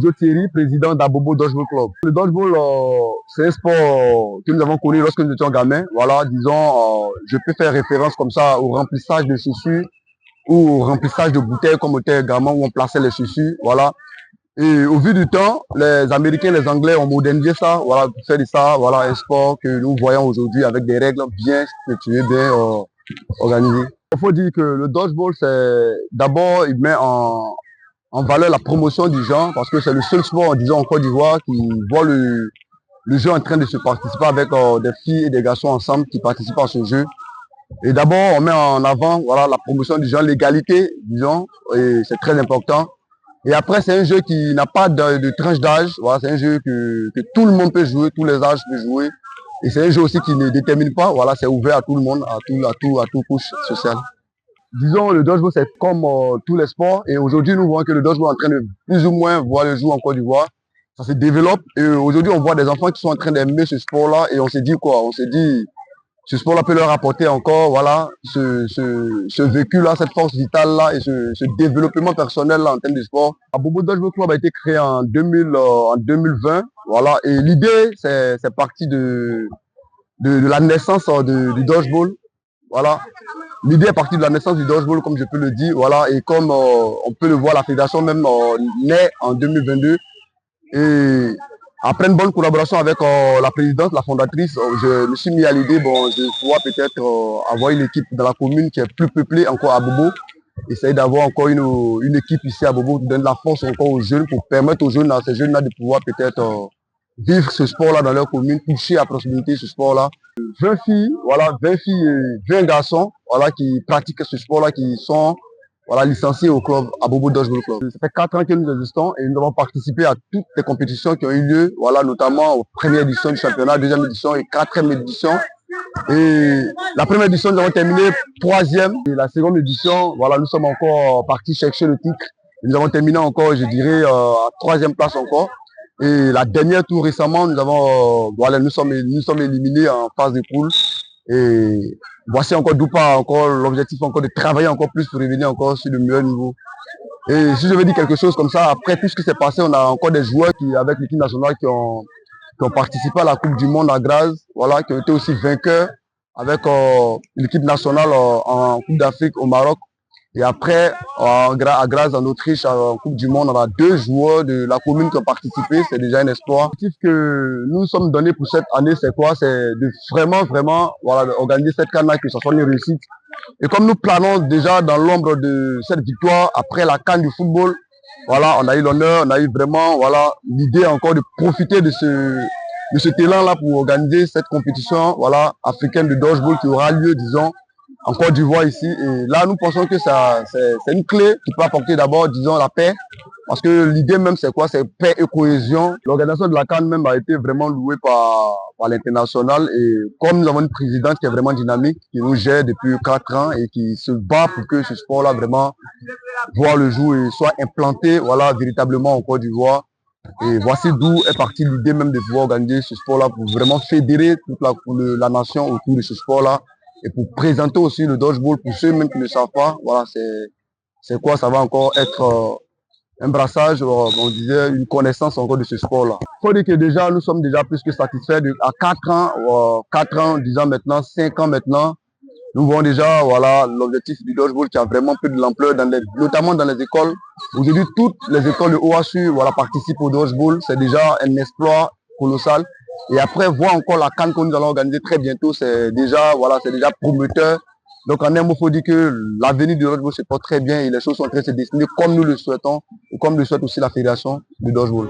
Ojo Thierry, président d'Abobo Dodgeball Club. Le dodgeball, c'est un sport que nous avons connu lorsque nous étions gamins. Voilà, disons, je peux faire référence comme ça au remplissage de chaussures ou au remplissage de bouteilles comme était gamin où on plaçait les chaussures. Voilà. Et au vu du temps, les Américains, les Anglais ont modernisé ça, voilà, pour faire de ça, voilà, un sport que nous voyons aujourd'hui avec des règles bien structurées, bien organisées. Il faut dire que le dodgeball, c'est d'abord, il met en valeur la promotion du genre, parce que c'est le seul sport, disons, en Côte d'Ivoire qui voit le jeu en train de se participer avec des filles et des garçons ensemble qui participent à ce jeu. Et d'abord, on met en avant, voilà, la promotion du genre, l'égalité, disons, et c'est très important. Et après, c'est un jeu qui n'a pas de tranche d'âge. Voilà, c'est un jeu que tout le monde peut jouer, tous les âges peuvent jouer. Et c'est un jeu aussi qui ne détermine pas. Voilà, c'est ouvert à tout le monde, à toute couche sociale. Disons, le dodgeball, c'est comme tous les sports. Et aujourd'hui, nous voyons que le dodgeball est en train de plus ou moins voir le jour en Côte d'Ivoire. Ça se développe. Et aujourd'hui, on voit des enfants qui sont en train d'aimer ce sport-là. Et on s'est dit quoi? On s'est dit, ce sport-là peut leur apporter encore, voilà, ce vécu-là, cette force vitale-là et ce développement personnel-là en termes de sport. Abobo Dodgeball Club a été créé en 2020, voilà, et l'idée, c'est parti de la naissance du dodgeball, voilà. L'idée est partie de la naissance du dodgeball, comme je peux le dire, voilà, et comme on peut le voir, la fédération même naît en 2022, et après une bonne collaboration avec la présidente, la fondatrice, je me suis mis à l'idée, bon, je vois peut-être avoir une équipe dans la commune qui est plus peuplée encore à Bobo. Essayer d'avoir encore une équipe ici à Bobo qui donne la force encore aux jeunes pour permettre aux jeunes, à ces jeunes-là de pouvoir peut-être vivre ce sport-là dans leur commune, toucher à proximité ce sport-là. 20 filles, voilà, 20 filles et 20 garçons, voilà, qui pratiquent ce sport-là, qui sont voilà, licenciés au club, à Bobo Dodgeball Club. Ça fait 4 ans que nous existons et nous avons participé à toutes les compétitions qui ont eu lieu, voilà, notamment aux premières éditions du championnat, deuxième édition et quatrième édition. Et la première édition, nous avons terminé 3e. Et la seconde édition, voilà, nous sommes encore partis chercher le titre. Et nous avons terminé encore, je dirais, à 3e place encore. Et la dernière tour récemment, nous avons, voilà, nous sommes éliminés en phase de poule. Et voici encore d'où part encore l'objectif encore de travailler encore plus pour revenir encore sur le meilleur niveau. Et si je veux dire quelque chose comme ça, après tout ce qui s'est passé, on a encore des joueurs qui, avec l'équipe nationale qui ont participé à la Coupe du Monde à Graz, voilà, qui ont été aussi vainqueurs avec l'équipe nationale en Coupe d'Afrique au Maroc. Et après, à Graz, en Autriche, en Coupe du Monde, on a 2 joueurs de la commune qui ont participé. C'est déjà un espoir. L'objectif que nous sommes donnés pour cette année, c'est quoi? C'est de vraiment, voilà, organiser cette CAN, que ce soit une réussite. Et comme nous planons déjà dans l'ombre de cette victoire, après la CAN du football, voilà, on a eu l'honneur, on a eu vraiment, voilà, l'idée encore de profiter de ce talent-là pour organiser cette compétition, voilà, africaine de dodgeball qui aura lieu, disons, en Côte d'Ivoire ici. Et là, nous pensons que c'est une clé qui peut apporter d'abord, disons, la paix. Parce que l'idée même, c'est quoi? C'est paix et cohésion. L'organisation de la CAN même a été vraiment louée par l'international. Et comme nous avons une présidente qui est vraiment dynamique, qui nous gère depuis 4 ans et qui se bat pour que ce sport-là vraiment voit le jour et soit implanté, voilà, véritablement en Côte d'Ivoire. Et voici d'où est partie l'idée même de pouvoir organiser ce sport-là pour vraiment fédérer toute la nation autour de ce sport-là. Et pour présenter aussi le dodgeball pour ceux même qui ne savent pas, voilà, c'est quoi, ça va encore être un brassage, on disait une connaissance encore de ce sport-là. Il faut dire que déjà, nous sommes déjà plus que satisfaits à 4 ans, 10 ans maintenant, 5 ans maintenant. Nous voyons déjà, voilà, l'objectif du dodgeball qui a vraiment peu de l'ampleur, notamment dans les écoles. Aujourd'hui, toutes les écoles de OHU, voilà, participent au dodgeball. C'est déjà un exploit colossal. Et après, voir encore la CAN que nous allons organiser très bientôt, c'est déjà, voilà, c'est déjà prometteur. Donc, en un mot, il faut dire que l'avenir du dodgeball se porte très bien et les choses sont en train de se dessiner comme nous le souhaitons, et comme le souhaite aussi la fédération du dodgeball.